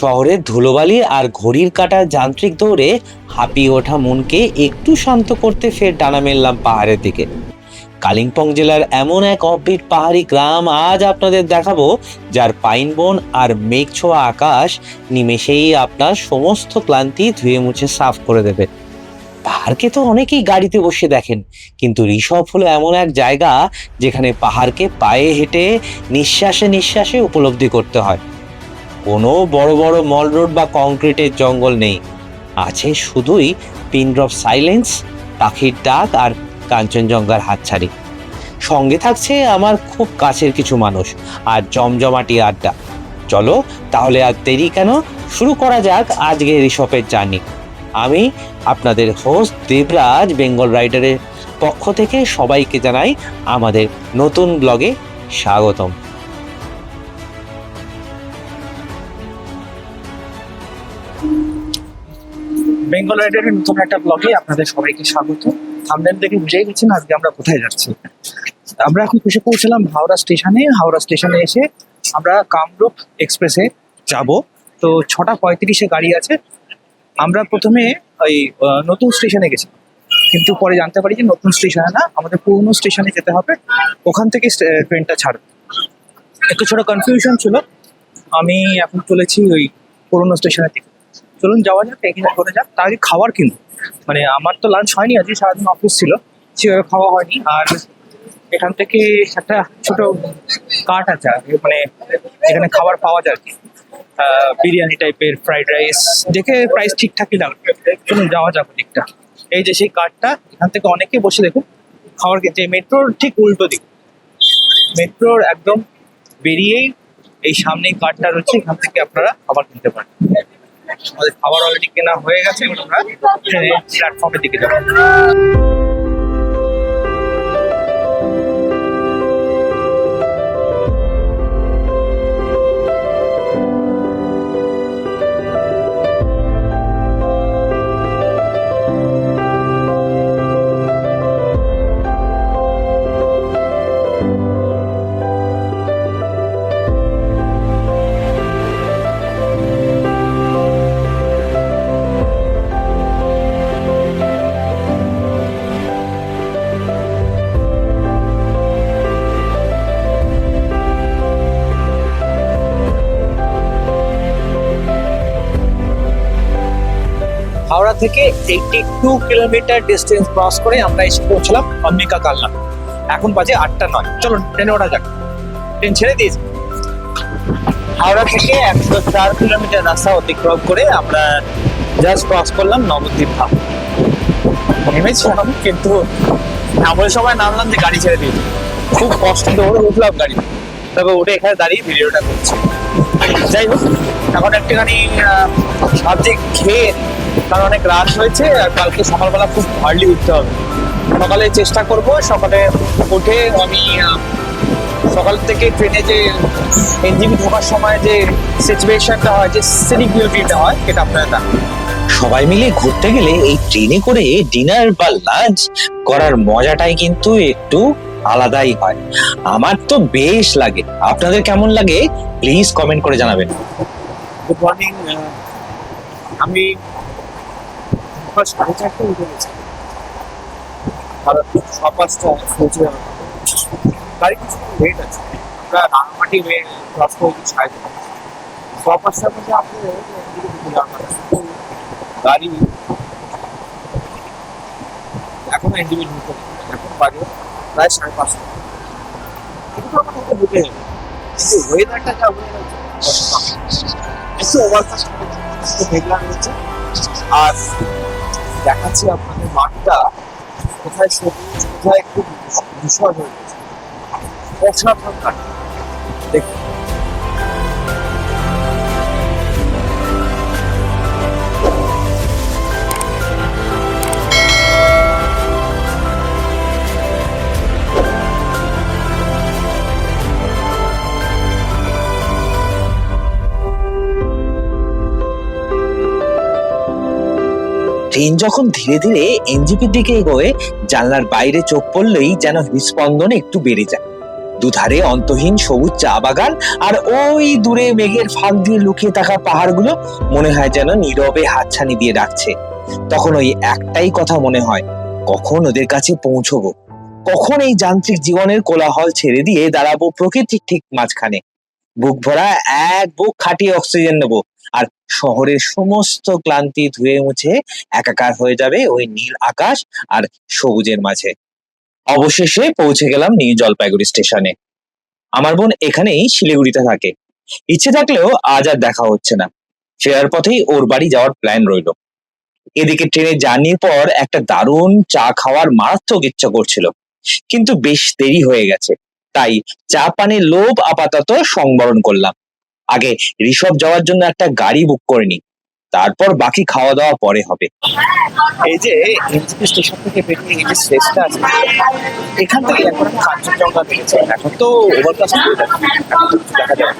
শহরের ধুলোবালি আর ঘড়ির কাঁটার যান্ত্রিক দৌড়ে হাঁপিয়ে ওঠা মনকে একটু শান্ত করতে ফের ডানা মেললাম পাহাড়ের দিকে। কালিম্পং জেলার এমন এক অফবিট পাহাড়ি গ্রাম আজ আপনাদের দেখাবো, যার পাইন বন আর মেঘ ছোঁয়া আকাশ নিমেষেই আপনার সমস্ত ক্লান্তি ধুয়ে মুছে সাফ করে দেবে। পাহাড়কে তো অনেকেই গাড়িতে বসে দেখেন, কিন্তু ঋষভ হলো এমন এক জায়গা যেখানে পাহাড়কে পায়ে হেঁটে নিঃশ্বাসে নিঃশ্বাসে উপলব্ধি করতে হয়। কোনো বড় বড় মল রোড বা কংক্রিটের জঙ্গল নেই, আছে শুধুই পিন ড্রপ সাইলেন্স, পাখির ডাক আর কাঞ্চনজঙ্ঘার হাতছানি। সঙ্গে থাকছে আমার খুব কাছের কিছু মানুষ আর জমজমাটি আড্ডা। চলো তাহলে আর দেরি কেন, শুরু করা যাক আজকের ঋষভের জার্নি। আমি আপনাদের হোস্ট দেবরাজ, বেঙ্গল রাইডারের পক্ষ থেকে সবাইকে জানাই আমাদের নতুন ব্লগে স্বাগতম। বেঙ্গল রাইডারের নতুন একটা ব্লগে আপনাদের সবাইকে স্বাগত। থাম্বনেল দেখে বুঝেই গেছেন আজকে আমরা কোথায় যাচ্ছি। আমরা এখন এসে পৌঁছলাম হাওড়া স্টেশনে। হাওড়া স্টেশনে এসে আমরা কামরূপ এক্সপ্রেসে যাব। তো 6:35-এ গাড়ি আছে। আমরা প্রথমে ওই নতুন স্টেশনে গেছি, কিন্তু পরে জানতে পারি যে নতুন স্টেশনে না, আমাদের পুরনো স্টেশনে যেতে হবে, ওখান থেকে ট্রেনটা ছাড়বে। একটু ছোটো কনফিউশন ছিল। আমি এখন চলেছি ওই পুরনো স্টেশনের দিকে। চলুন যাওয়া যাক, এখানে করে যাক। তার আগে খাবার কিন্তু মানে আমার তো লাঞ্চ হয়নি, আজকে সারাদিন অফিস ছিল, সেভাবে খাওয়া হয়নি। আর এখান থেকে একটা ছোট কার্ট আছে, মানে এখানে খাবার পাওয়া যায় আর কি, বিরিয়ানি টাইপের, ফ্রাইড রাইস, দেখে প্রাইস ঠিকঠাকই লাগবে। চলুন যাওয়া যাক দিকটা। এই যে সেই কার্টটা, এখান থেকে অনেকে বসে দেখুন খাবার কিনছে। মেট্রোর ঠিক উল্টো দিক, মেট্রোর একদম বেরিয়েই এই সামনেই কার্টটা রয়েছে, এখান থেকে আপনারা খাবার কিনতে পারেন। আমাদের খাবার অলরেডি কেনা হয়ে গেছে, এবার আমরা প্ল্যাটফর্মের দিকে যাবো। হাওড়া থেকে 82 কিলোমিটার ডিস্টেন্স ক্রস করে আমরা এসে পৌঁছলাম অম্বিকা কালনা। এখন বাজে 8:09। চলো ট্রেনে ওঠা যাক। ট্রেন ছেড়ে দিয়েছি। হাওড়া থেকে 104 কিলোমিটার রাস্তা অতিক্রম করে আমরা জাস্ট ক্রস করলাম নবদ্বীপ ধাম। নেমেছিলাম, কিন্তু এমন সময় নামলাম যে গাড়ি ছেড়ে দিয়েছি। খুব কষ্ট করে উঠলাম গাড়ি, তবে উঠে এখানে দাঁড়িয়ে ভিডিওটা করছি। যাই হোক, এখন একটুখানি ভাবছি খেয়ে, কারণ অনেক রাত হয়েছে আর কালকে সকালবেলা খুব আর্লি উঠতে হবে। সকালে চেষ্টা করব, সকালে উঠে আমি সকাল থেকে ট্রেনে যে এনজিবি ঢোকার সময় যে সিচুয়েশনটা হয়, যে সিনিক বিউটিটা হয়, সেটা আপনারা জানেন। সবাই মিলে ঘুরতে গেলে এই ট্রেনে করে ডিনার বা লাঞ্চ করার মজাটাই কিন্তু একটু আলাদাই হয়। আমার তো বেশ লাগে, আপনাদের কেমন লাগে প্লিজ কমেন্ট করে জানাবেন। Good morning. আমি 4:30 উঠে গেছি, কারণ 5:05 পৌঁছে যাবে। গাড়ি কিছু লেট আছে, আমরা রাঙামাটি হয়ে ক্রস করেছি 5:30 মধ্যে আপনি গাড়ি এখন এনজিবি ঢুকে, এখন বাজে প্রায় 5:30। কিন্তু আমাকে ঢুকে যাবে, কিন্তু ওয়েদারটা যা হয়ে গেছে একটু ওভারকাস্ট মেঘলা রয়েছে। আর দেখাচ্ছি আপনাদের মাঠটা কোথায় সবুজ, কোথায় একটু ধূসর হয়ে গেছে। অসাধারণ কাঠ দেখুন। ট্রেন যখন ধীরে ধীরে এনজিপির দিকে এগোয়, জানলার বাইরে চোখ পড়লেই যেন হৃদস্পন্দন একটু বেড়ে যায়। দুধারে অন্তহীন সবুজ চা বাগান, আর ওই দূরে মেঘের ফাঁক দিয়ে লুকিয়ে থাকা পাহাড়গুলো মনে হয় যেন নীরবে হাতছানি দিয়ে ডাকছে। তখন ওই একটাই কথা মনে হয়, কখন ওদের কাছে পৌঁছবো, কখন এই যান্ত্রিক জীবনের কোলাহল ছেড়ে দিয়ে দাঁড়াবো প্রকৃতির ঠিক মাঝখানে। বুক ভরা এক বুক খাটিয়ে অক্সিজেন নেবো, আর শহরের সমস্ত ক্লান্তি ধুয়ে মুছে একাকার হয়ে যাবে ওই নীল আকাশ আর সবুজের মাঝে। অবশেষে পৌঁছে গেলাম নিউ জলপাইগুড়ি স্টেশনে। আমার বোন এখানেই শিলিগুড়িতে থাকে। ইচ্ছে থাকলেও আজ আর দেখা হচ্ছে না। ফেরার পথেই ওর বাড়ি যাওয়ার প্ল্যান রইলো। এদিকে ট্রেনে জার্নির পর একটা দারুণ চা খাওয়ার মারাত্মক ইচ্ছা করছিল, কিন্তু বেশ দেরি হয়ে গেছে, তাই চা পানের লোভ আপাতত সংবরণ করলাম। আগে ঋষভ যাওয়ার জন্য একটা গাড়ি বুক করে নি, তারপর বাকি খাওয়া দাওয়া পরে হবে। এই যে এনজেপি স্টেশন থেকে বেরিয়ে এই যে স্টেশনটা আছে, এখান থেকে এখন আমি কাঞ্চনজঙ্ঘা দেখেছি। এখন তো ওভারপাস দেখা যায়।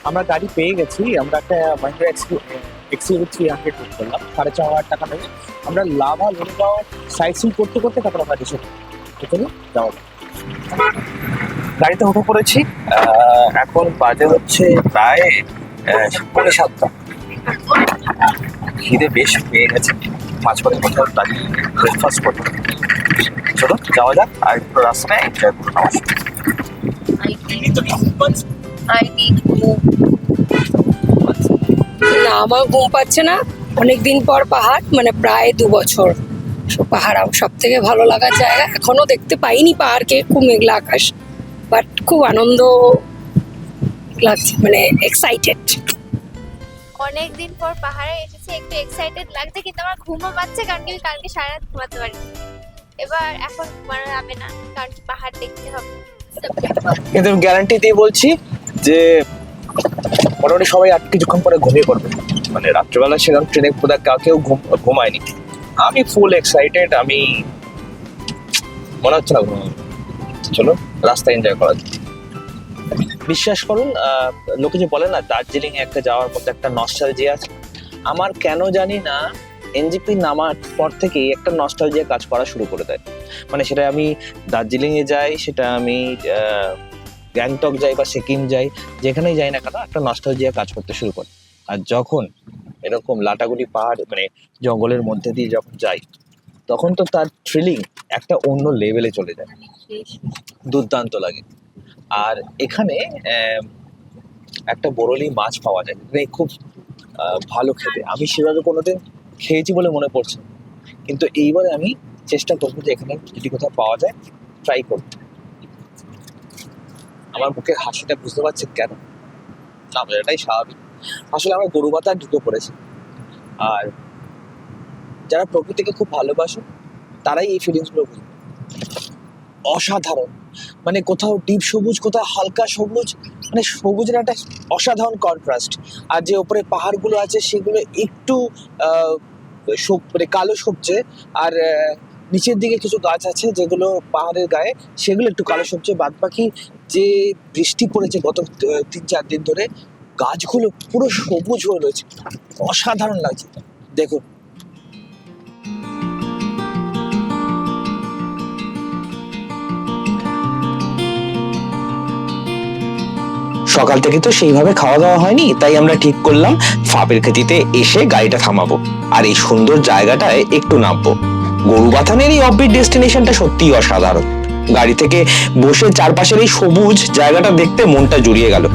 আমরা গাড়ি পেয়ে গেছি। আমরা একটা মাহিন্দ্রা এক্সইউ 300 বুক করলাম, 4,500 টাকা নেবে। আমরা লাভা লোনাগাঁও সাইট সিন করতে করতে তারপর আমরা রিসোর্ট চলে যাওয়া। গাড়িতে উঠে পড়েছি। এখন বাজে হচ্ছে প্রায় 7:30। খিদে বেশ পেয়ে গেছে, মাঝপথে কোথাও দাঁড়িয়ে ব্রেকফাস্ট করতে। চলো যাওয়া যাক, আর একটু রাস্তায় এনজয় করুন। না, আমার ঘুম পাচ্ছে না। অনেকদিন পর পাহাড়, মানে প্রায় 2 বছর। পাহাড় সব থেকে ভালো লাগার জায়গা। এখনো দেখতে পাইনি পাহাড়কে, খুব মেঘলা আকাশ, বাট খুব আনন্দ লাগছে, মানে এক্সাইটেড। অনেকদিন পর পাহাড়ে এসেছি, একটু এক্সাইটেড লাগছে, কিন্তু আমার ঘুমও পাচ্ছে, কারণ কি কালকে সারা রাত ঘুমাতে পারি। এবার এখন ঘুমানো যাবে না, কারণ কি পাহাড় দেখতে হবে। কিন্তু আমি গ্যারান্টি দিয়ে বলছি যে মোটামুটি সবাই আর কিছুক্ষণ পরে ঘুমিয়ে পড়বে। মানে রাত্রেবেলা সেরকম ট্রেনে কেউ ঘুমায়নি। আমি ফুল এক্সাইটেড। আমি মনে হচ্ছে না ঘুমাবো। চলো রাস্তা এনজয় করা যাক। বিশ্বাস করুন, লোকে যে বলে না দার্জিলিং এ একটা যাওয়ার মতো একটা নস্টালজিয়া আছে, আমার কেন জানি না এনজেপি নামার পর থেকেই একটা নস্টালজিয়া কাজ করা শুরু করে দেয়। মানে সেটা আমি দার্জিলিং এ যাই, সেটা আমি গ্যাংটক যাই বা সিকিম যাই, যেখানেই যাই না কেন একটা নস্টালজিয়া কাজ করতে শুরু করে। আর যখন এরকম লাটাগুড়ি পাহাড় মানে জঙ্গলের মধ্যে দিয়ে যখন যাই, তখন তো তার থ্রিলিং একটা অন্য লেভেলে চলে যায়, দুর্দান্ত লাগে। আর এখানে একটা বরলি মাছ পাওয়া যায়, মানে খুব ভালো খেতে। আমি সেভাবে কোনোদিন খেয়েছি বলে মনে পড়ছে, কিন্তু এইবারে আমি চেষ্টা করবো যে এখানে যদি কোথাও পাওয়া যায় ট্রাই করবো। আমার মুখে হাসিটা বুঝতে পারছেন কেন? না, এটাই স্বাভাবিক। আসলে আমার গরু বাতা ঢুকে পড়েছে। আর যারা প্রকৃতিকে খুব ভালোবাসে তারাই এই ফিলিংসগুলো বুঝবে। অসাধারণ, মানে কোথাও ডিপ সবুজ, কোথাও হালকা সবুজ, মানে সবুজের একটা অসাধারণ কন্ট্রাস্ট। আর যে ওপরে পাহাড়গুলো আছে সেগুলো একটু মানে কালো সবজে, আর নিচের দিকে কিছু গাছ আছে যেগুলো পাহাড়ের গায়ে, সেগুলো একটু কালো সবজে। বাদ বাকি যে বৃষ্টি পড়েছে গত 3-4 দিন ধরে, গাছগুলো পুরো সবুজ হয়ে রয়েছে, অসাধারণ লাগছে। দেখুন, সকাল থেকে তো সেইভাবে খাওয়া দাওয়া হয়নি, তাই আমরা ঠিক করলাম ফাপের খেতিতে এসে গাড়িটা থামাবো আর এই সুন্দর জায়গাটায় একটু নামবো। গরুবাথানের এই অফবিট ডেস্টিনেশনটা সত্যিই অসাধারণ। গাড়ি থেকে বসে চারপাশের এই সবুজ জায়গাটা দেখতে মনটা জুড়িয়ে গেল।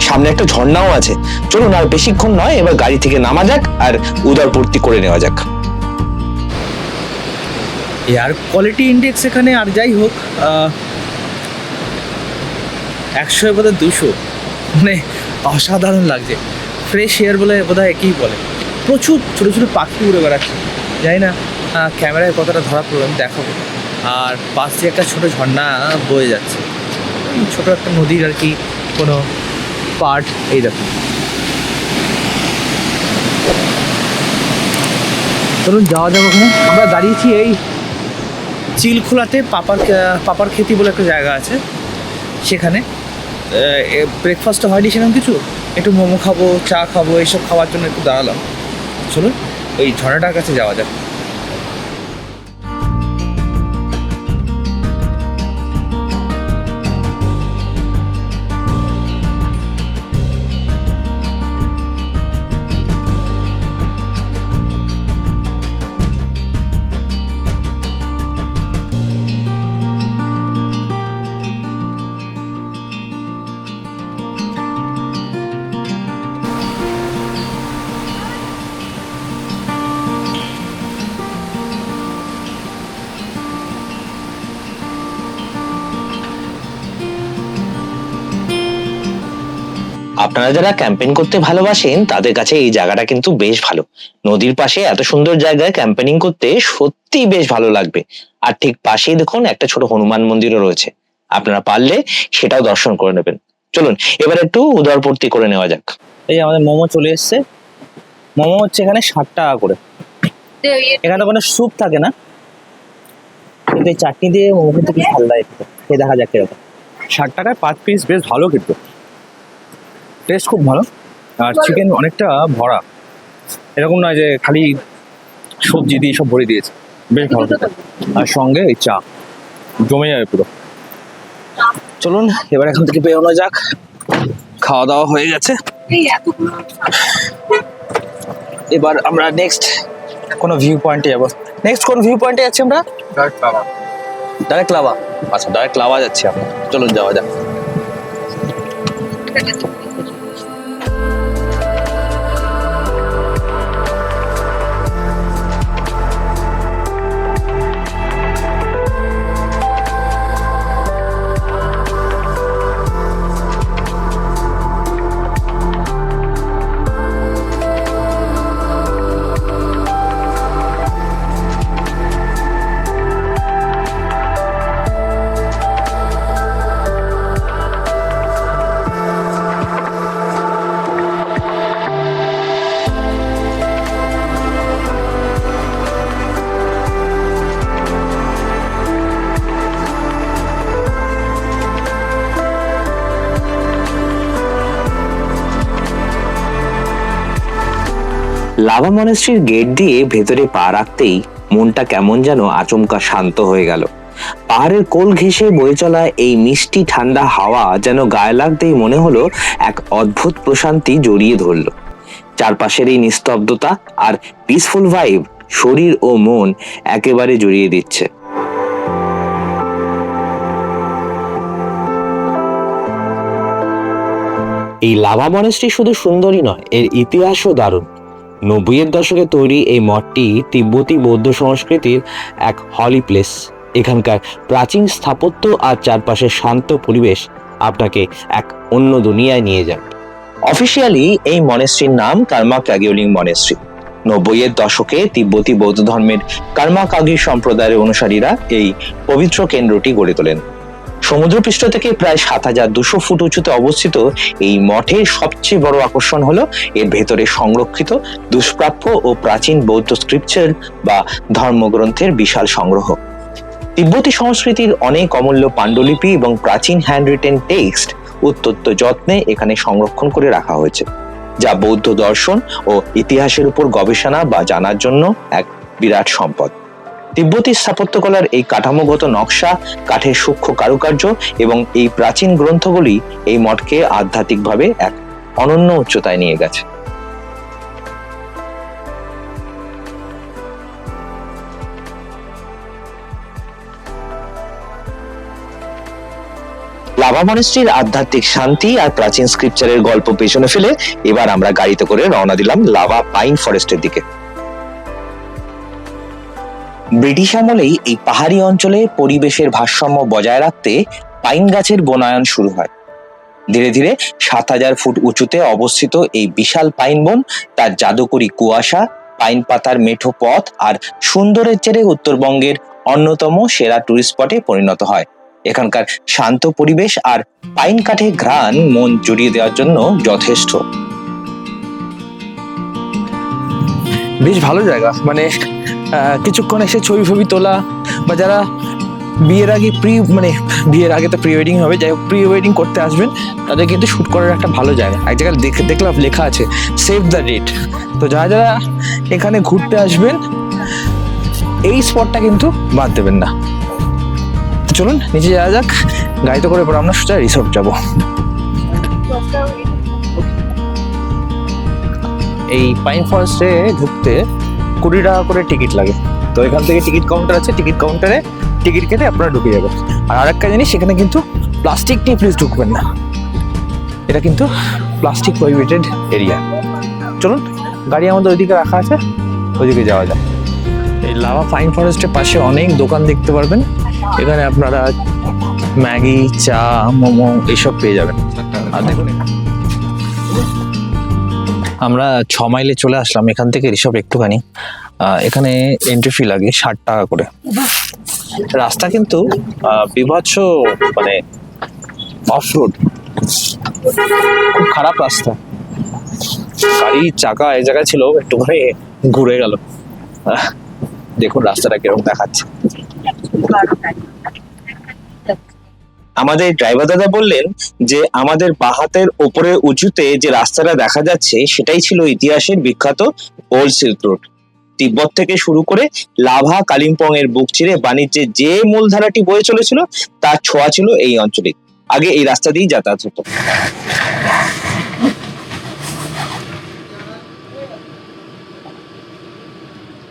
সামনে একটা ঝর্ণাও আছে। চলুন আর বেশিক্ষণ নয়, এবার গাড়ি থেকে নামা যাক আর উদরপূর্তি করে নেওয়া যাক। এয়ার কোয়ালিটি ইন্ডেক্স এখানে আর যাই হোক 100 বোধহয় 200, মানে অসাধারণ লাগছে। ফ্রেশ এয়ার বলে বোধহয় একই বলে। প্রচুর ছোটো ছোটো পাখি উড়ে বেড়াচ্ছে, জানি না ক্যামেরায় কতটা ধরা পড়বে, আমি দেখাবো। আর পাশ দিয়ে একটা ছোটো ঝর্ণা বয়ে যাচ্ছে। ছোট একটা নদীর আর কি কোনো পার্ট। এই দেখুন, চলুন যাওয়া যাবে ওখানে। আমরা দাঁড়িয়েছি এই চিলখোলাতে পাপার খেতি বলে একটা জায়গা আছে, সেখানে ব্রেকফাস্টটা হয়নি সেরকম কিছু, একটু মোমো খাবো, চা খাবো, এইসব খাওয়ার জন্য একটু দাঁড়ালাম। চলুন ওই ঝর্ণাটার কাছে যাওয়া যাক। আপনারা যারা ক্যাম্পেইন করতে ভালোবাসেন তাদের কাছে এই জায়গাটা কিন্তু বেশ ভালো। নদীর পাশে এত সুন্দর জায়গায় ক্যাম্পেইনিং করতে সত্যি বেশ ভালো লাগবে। আর ঠিক পাশেই দেখুন একটা ছোট হনুমান মন্দিরও রয়েছে, আপনারা পারলে সেটাও দর্শন করে নেবেন। চলুন এবার একটু উদরপূর্তি করে নেওয়া যাক। এই আমাদের মোমো চলে এসছে। মোমো হচ্ছে এখানে 60 টাকা করে। এখানে কোনো স্যুপ থাকে না, কিন্তু এই চাটনি দিয়ে মোমো কিন্তু বেশ ভালো লাগে খেয়ে। দেখা যাক কিরকম। 60 টাকায় 5 পিস, বেশ ভালো কিন্তু, টেস্ট খুব ভালো। আর চিকেন অনেকটা ভরা, এরকম নয় যে খালি সবজি দিয়ে সব ভরে দিয়েছে, বেশ ভালো খেতে। আর সঙ্গে এই চা জমে যাবে পুরো। চলুন এবার এখান থেকে বেরোনো যাক, খাওয়া দাওয়া হয়ে গেছে। এবার আমরা নেক্সট কোনো ভিউ পয়েন্টে যাবো। নেক্সট কোন ভিউ পয়েন্টে যাচ্ছি আমরা? Direct lava. আচ্ছা, ডাইরেক্ট লাভা যাচ্ছি আমরা। চলুন যাওয়া যাক। লাভা মনেস্ট্রির গেট দিয়ে ভেতরে পা রাখতেই মনটা কেমন যেন আচমকা শান্ত হয়ে গেল। পাহাড়ের কোল ঘেঁষে বয়ে চলা এই মিষ্টি ঠান্ডা হাওয়া যেন গায়ে লাগতেই মনে হলো এক অদ্ভুত প্রশান্তি জড়িয়ে ধরলো। চারপাশের এই নিস্তব্ধতা আর পিসফুল ভাইব শরীর ও মন একেবারে জড়িয়ে দিচ্ছে। এই লাভা মনেস্ট্রি শুধু সুন্দরই নয়, এর ইতিহাসও দারুণ। 90-এর দশকে তৈরি এই মঠটি তিব্বতী বৌদ্ধ সংস্কৃতির এক হলি প্লেস। এখানকার প্রাচীন স্থাপত্য আর চারপাশের শান্ত পরিবেশ আপনাকে এক অন্য দুনিয়ায় নিয়ে যাবে। অফিসিয়ালি এই মনেস্ট্রির নাম কার্মা কাগিওলিং মনেস্ট্রি। 90-এর দশকে তিব্বতী বৌদ্ধ ধর্মের কার্মা কাগি সম্প্রদায়ের অনুসারীরা এই পবিত্র কেন্দ্রটি গড়ে তোলেন। সমুদ্রপৃষ্ঠ থেকে প্রায় 7200 ফুট উঁচুতে অবস্থিত এই মঠের সবচেয়ে বড় আকর্ষণ হলো এর ভেতরে সংরক্ষিত দুষ্প্রাপ্য ও প্রাচীন বৌদ্ধ স্ক্রিপচার বা ধর্মগ্রন্থের বিশাল সংগ্রহ। তিব্বতী সংস্কৃতির অনেক অমূল্য পাণ্ডুলিপি এবং প্রাচীন হ্যান্ডরিটেন টেক্সট অত্যন্ত যত্নে এখানে সংরক্ষণ করে রাখা হয়েছে, যা বৌদ্ধ দর্শন ও ইতিহাসের উপর গবেষণা বা জানার জন্য এক বিরাট সম্পদ। তিব্বতী স্থাপত্যকলার এই কাঠামোগত নকশা, কাঠের সূক্ষ্ম কারুকার্য এবং এই প্রাচীন গ্রন্থগুলি এই মঠকে আধ্যাত্মিকভাবে এক অনন্য উচ্চতায় নিয়ে গেছে। লাভা মনেস্ট্রির আধ্যাত্মিক শান্তি আর প্রাচীন স্ক্রিপচারের গল্প পেছনে ফেলে এবার আমরা গাড়িতে করে রওনা দিলাম লাভা পাইন ফরেস্টের দিকে। ব্রিটিশ আমলেই এই পাহাড়ি অঞ্চলে পরিবেশের ভারসাম্য বজায় রাখতে পাইন গাছের বনায়ন শুরু হয়। ধীরে ধীরে 7000 ফুট উঁচুতে অবস্থিত এই বিশাল পাইন বন তার জাদুকরী কুয়াশা, পাইন পাতার মেঠো পথ আর সুন্দরের চেয়ে উত্তরবঙ্গের অন্যতম সেরা টুরিস্ট স্পটে পরিণত হয় এখানকার শান্ত পরিবেশ আর পাইন কাঠের ঘ্রাণ মন জুড়িয়ে দেওয়ার জন্য যথেষ্ট। বেশ ভালো জায়গা, মানে কিছুক্ষণ এসে ছবি ফবি তোলা, বা যারা বিয়ের আগে বিয়ের আগে তো প্রি ওয়েডিং হবে, যাই হোক প্রি ওয়েডিং করতে আসবেন তাদের কিন্তু শ্যুট করার একটা ভালো জায়গা। এক জায়গায় দেখলাম লেখা আছে সেভ দ্য ডেট। তো যারা যারা এখানে ঘুরতে আসবেন এই স্পটটা কিন্তু বাদ দেবেন না। তো চলুন নিচে যাওয়া যাক, গাড়িতে করে পরে আমরা সোজা রিসোর্ট যাবো। এই পাইন ফরেস্টে ঢুকতে 20 টাকা করে টিকিট লাগে। তো এখান থেকে টিকিট কাউন্টার আছে, টিকিট কাউন্টারে টিকিট কেটে আপনারা ঢুকে যাবেন। আর আরেকটা জিনিস, সেখানে কিন্তু প্লাস্টিক নিয়ে প্লিজ ঢুকবেন না, এটা কিন্তু প্লাস্টিক প্রহিবিটেড এরিয়া। চলুন, গাড়ি আমাদের ওইদিকে রাখা আছে, ওইদিকে যাওয়া যায়। এই লাভা পাইন ফরেস্টের পাশে অনেক দোকান দেখতে পারবেন, এখানে আপনারা ম্যাগি, চা, মোমো এইসব পেয়ে যাবেন। আর দেখুন আমরা 6 মাইলে চলে আসলাম এখান থেকে ঋষভ একটুখানি। এখানে এন্ট্রি ফি লাগে 60 টাকা করে। রাস্তা কিন্তু বিভৎস, মানে অফ রোড, খুব খারাপ রাস্তা। গাড়ির চাকা এই জায়গায় ছিল, একটুখানি ঘুরে গেল। দেখুন রাস্তাটা কিরকম দেখাচ্ছে। আমাদের ড্রাইভার দাদা বললেন যে আমাদের বাহাতের ওপরে উঁচুতে যে রাস্তাটা দেখা যাচ্ছে সেটাই ছিল ইতিহাসের বিখ্যাত ওল্ড সিল্ক রোড। তিব্বত থেকে শুরু করে লাভা, কালিম্পং এর বুক চিরে বাণিজ্যের যে মূলধারাটি বয়ে চলেছিল তার ছোঁয়া ছিল এই অঞ্চলে। আগে এই রাস্তা দিয়েই যাতায়াত হতো।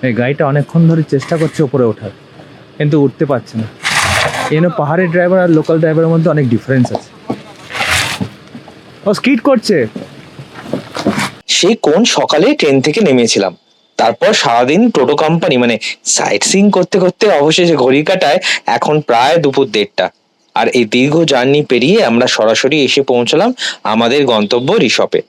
এই গাড়িটা অনেকক্ষণ ধরে চেষ্টা করছে উপরে ওঠার, কিন্তু উঠতে পারছে না। পাহাড়ের ড্রাইভার আর লোকাল ড্রাইভারের মধ্যে অনেক ডিফারেন্স আছে। ও স্কিড করছে। সেই কোন সকালে ট্রেন থেকে নেমেছিলাম, তারপর সারাদিন টোটো কোম্পানি মানে সাইট সিইং করতে করতে অবশেষে ঘড়ি কাটায় এখন প্রায় দুপুর 1:30। আর এই দীর্ঘ জার্নি পেরিয়ে আমরা সরাসরি এসে পৌঁছলাম আমাদের গন্তব্য ঋষভে।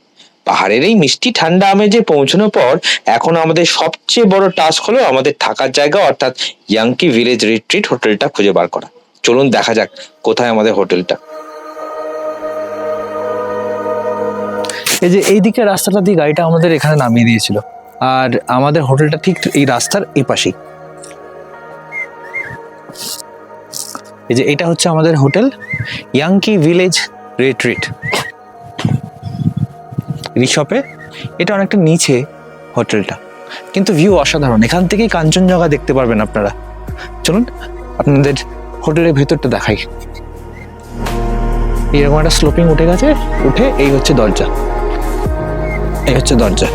পাহাড়ের এই মিষ্টি ঠান্ডা আমেজে পৌঁছানোর পর এখন আমাদের সবচেয়ে বড় টাস্ক হলো আমাদের থাকার জায়গা অর্থাৎ ইয়াংকি ভিলেজ রিট্রিট হোটেলটা খুঁজে বার করা। চলুন দেখা যাক কোথায় আমাদের হোটেলটা। এই যে এইদিকে রাস্তাটা দিয়ে গাড়িটা আমাদের এখানে নামিয়ে দিয়েছিল, আর আমাদের হোটেলটা ঠিক এই রাস্তার এই পাশেই। এই যে এটা হচ্ছে আমাদের হোটেল ইয়াংকি ভিলেজ রিট্রিট ঋষভে। এটা অনেকটা নিচে হোটেলটা, কিন্তু ভিউ অসাধারণ। এখান থেকেই কাঞ্চনজঙ্ঘা দেখতে পারবেন আপনারা। চলুন আপনাদের হোটেলের ভেতরটা দেখাই। এইরকম একটা স্লোপিং উঠে গেছে, উঠে এই হচ্ছে দরজা, এই হচ্ছে দরজা,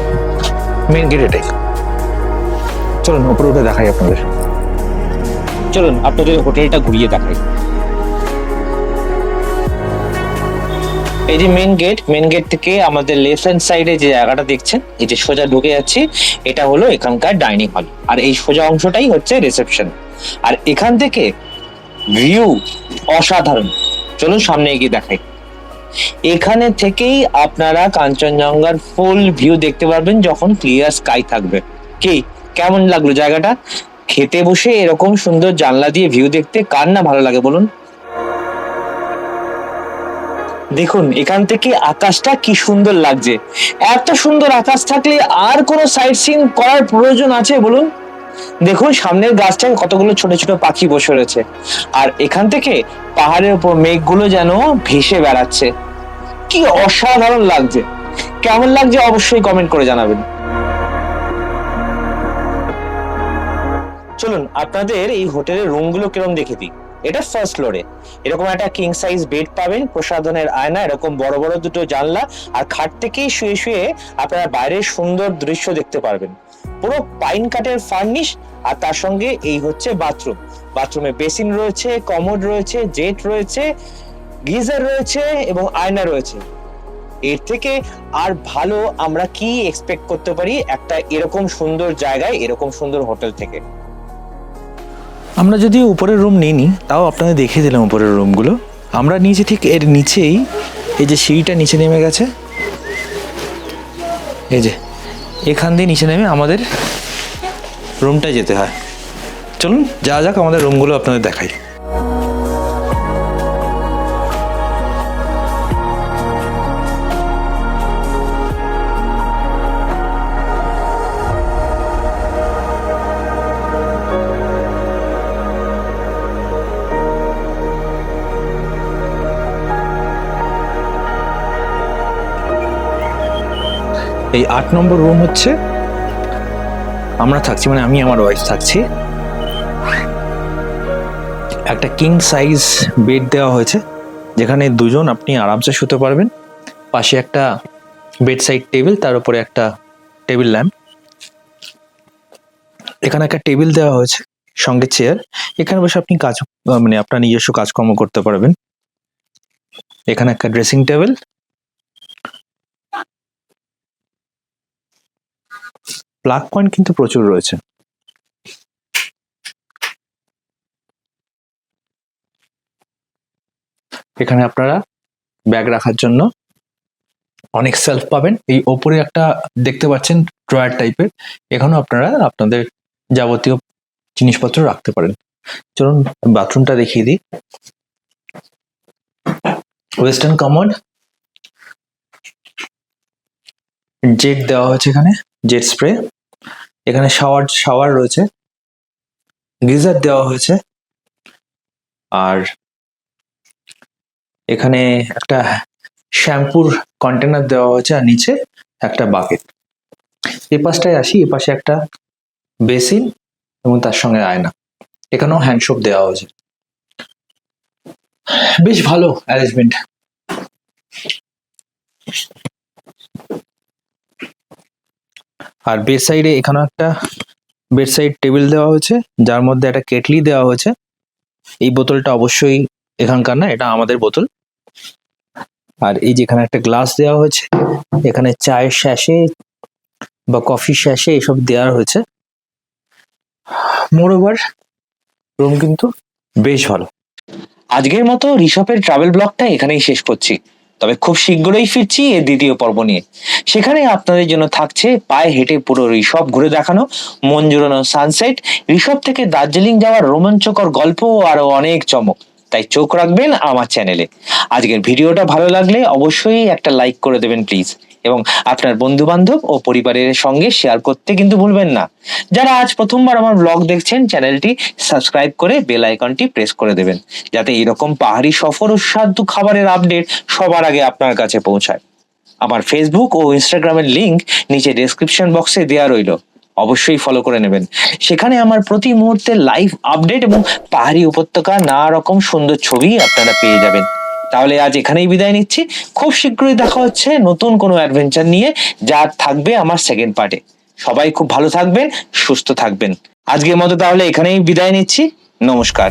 মেন গেট এটাই। চলুন উপরে উঠে দেখাই আপনাদের। চলুন আপনাদের হোটেলটা ঘুরিয়ে দেখাই। এই যে মেন গেট থেকে আমাদের লেফট হ্যান্ড সাইডে যে জায়গাটা দেখছেন, এই যে সোজা ঢুকে যাচ্ছি, এটা হলো এখানকার ডাইনিং হল। আর এই সোজা অংশটাই হচ্ছে রিসেপশন। আর এখান থেকে ভিউ অসাধারণ। চলুন সামনে এগিয়ে দেখাই। এখানে থেকেই আপনারা কাঞ্চনজঙ্ঘার ফুল ভিউ দেখতে পারবেন যখন ক্লিয়ার স্কাই থাকবে। কি কেমন লাগলো জায়গাটা? খেতে বসে এরকম সুন্দর জানলা দিয়ে ভিউ দেখতে কার না ভালো লাগে বলুন? দেখুন এখান থেকে আকাশটা কি সুন্দর লাগছে। এত সুন্দর আকাশ থাকলে আর কোনো সাইট সিইং করার প্রয়োজন আছে বলুন? দেখুন সামনের গাছটায় কতগুলো ছোট ছোট পাখি বসে রয়েছে, আর এখান থেকে পাহাড়ের উপর মেঘগুলো যেন ভেসে বেড়াচ্ছে। কি অসাধারণ লাগছে। কেমন লাগছে অবশ্যই কমেন্ট করে জানাবেন। চলুন আপনাদের এই হোটেলের রুমগুলো কিরকম দেখে দিই। এটা ফার্স্ট ফ্লোরে। এরকম একটা কিং সাইজ বেড পাবেন, প্রসাধনের আয়না, এরকম বড় বড় দুটো জানলা, আর খাট থেকেই শুয়ে শুয়ে আপনারা বাইরের সুন্দর দৃশ্য দেখতে পারবেন। পুরো পাইন কাঠের ফার্নিশ, আর তার সঙ্গে এই হচ্ছে বাথরুম। বাথরুমে বেসিন রয়েছে, কমোড রয়েছে, জেট রয়েছে, গিজার রয়েছে এবং আয়না রয়েছে। এর থেকে আর ভালো আমরা কি এক্সপেক্ট করতে পারি একটা এরকম সুন্দর জায়গায়, এরকম সুন্দর হোটেল থেকে? আমরা যদি উপরের রুম নিইনি, তাও আপনাদের দেখিয়ে দিলাম উপরের রুমগুলো। আমরা নিচে ঠিক এর নিচেই এই যে সিঁড়িটা নিচে নেমে গেছে, এই যে এখান দিয়ে নিচে নেমে আমাদের রুমটায় যেতে হয়। চলুন যাওয়া যাক, আমাদের রুমগুলো আপনাদের দেখাই। এই 8 নম্বর রুম হচ্ছে আমরা থাকছি, মানে আমি আমার ওয়াইফ থাকছি। একটা কিং সাইজ বেড দেওয়া হয়েছে, যেখানে দুজন আপনি আরামসে শুতে পারবেন। পাশে একটা বেড সাইড টেবিল, তার উপরে একটা টেবিল ল্যাম্প। এখানে একটা টেবিল দেওয়া হয়েছে, সঙ্গে চেয়ার। এখানে বসে আপনি কাজ, মানে আপনার নিজস্ব কাজকর্ম করতে পারবেন। এখানে একটা ড্রেসিং টেবিল, প্লাগ পয়েন্ট কিন্তু প্রচুর রয়েছে। এখানে আপনারা ব্যাগ রাখার জন্য অনেক সেলফ পাবেন। এই ওপরে একটা দেখতে পাচ্ছেন ড্রয়ার টাইপের, এখানেও আপনারা আপনাদের যাবতীয় জিনিসপত্র রাখতে পারেন। চলুন বাথরুমটা দেখিয়ে দিই। ওয়েস্টার্ন কমোড, জেট দেওয়া হয়েছে, এখানে জেট স্প্রে। এখানে শাওয়ার রয়েছে, গিজার দেওয়া হয়েছে। আর এখানে একটা শ্যাম্পুর কন্টেনার দেওয়া হয়েছে, আর নিচে একটা বাকেট। এই পাশটায় আসি, এ পাশে একটা বেসিন এবং তার সঙ্গে আয়না। এখানেও হ্যান্ডসোপ দেওয়া হয়েছে। বেশ ভালো অ্যারেঞ্জমেন্ট। আর বেড সাইডে এখানেও একটা বেড সাইড টেবিল দেওয়া হয়েছে, যার মধ্যে একটা কেটলি দেওয়া হয়েছে। এই বোতলটা অবশ্যই এখানকার না, এটা আমাদের বোতল। আর এই যে এখানে একটা গ্লাস দেওয়া হয়েছে, এখানে চায়ের স্যাশে বা কফি স্যাশে এসব দেওয়া হয়েছে। মোরওভার রুম কিন্তু বেশ ভালো। আজকের মতো ঋষভের ট্রাভেল ব্লগটা এখানেই শেষ করছি, তবে খুব শীঘ্রই ফিরছি এর দ্বিতীয় পর্ব নিয়ে। সেখানে আপনাদের জন্য থাকছে পায়ে হেঁটে পুরো ঋষভ ঘুরে দেখানো, মন জুড়ানো সানসেট, ঋষভ থেকে দার্জিলিং যাওয়ার রোমাঞ্চকর গল্প ও আরো অনেক চমক। তাই চোখ রাখবেন আমার চ্যানেলে। আজকের ভিডিওটা ভালো লাগলে অবশ্যই একটা লাইক করে দেবেন প্লিজ, এবং আপনার বন্ধু বান্ধব ও পরিবারের সঙ্গে শেয়ার করতে কিন্তু ভুলবেন না। যারা আজ প্রথমবার আমার ব্লগ দেখছেন, চ্যানেলটি সাবস্ক্রাইব করে বেল আইকনটি প্রেস করে দেবেন, যাতে এরকম পাহাড়ি সফর ও সুস্বাদু খাবারের আপডেট সবার আগে আপনার কাছে পৌঁছায়। আমার ফেসবুক ও ইনস্টাগ্রামের লিংক নিচে ডেসক্রিপশন বক্সে দেওয়া রইল, অবশ্যই ফলো করে নেবেন। সেখানে আমার প্রতি মুহূর্তে লাইভ আপডেট এবং পাহাড়ি উপত্যকা নানা রকম সুন্দর ছবি আপনারা পেয়ে যাবেন। তাহলে আজ এখানেই বিদায় নিচ্ছি। খুব শীঘ্রই দেখা হচ্ছে নতুন কোনো অ্যাডভেঞ্চার নিয়ে, যা থাকবে আমার সেকেন্ড পার্টে। সবাই খুব ভালো থাকবেন, সুস্থ থাকবেন। আজকের মতো তাহলে এখানেই বিদায় নিচ্ছি। নমস্কার।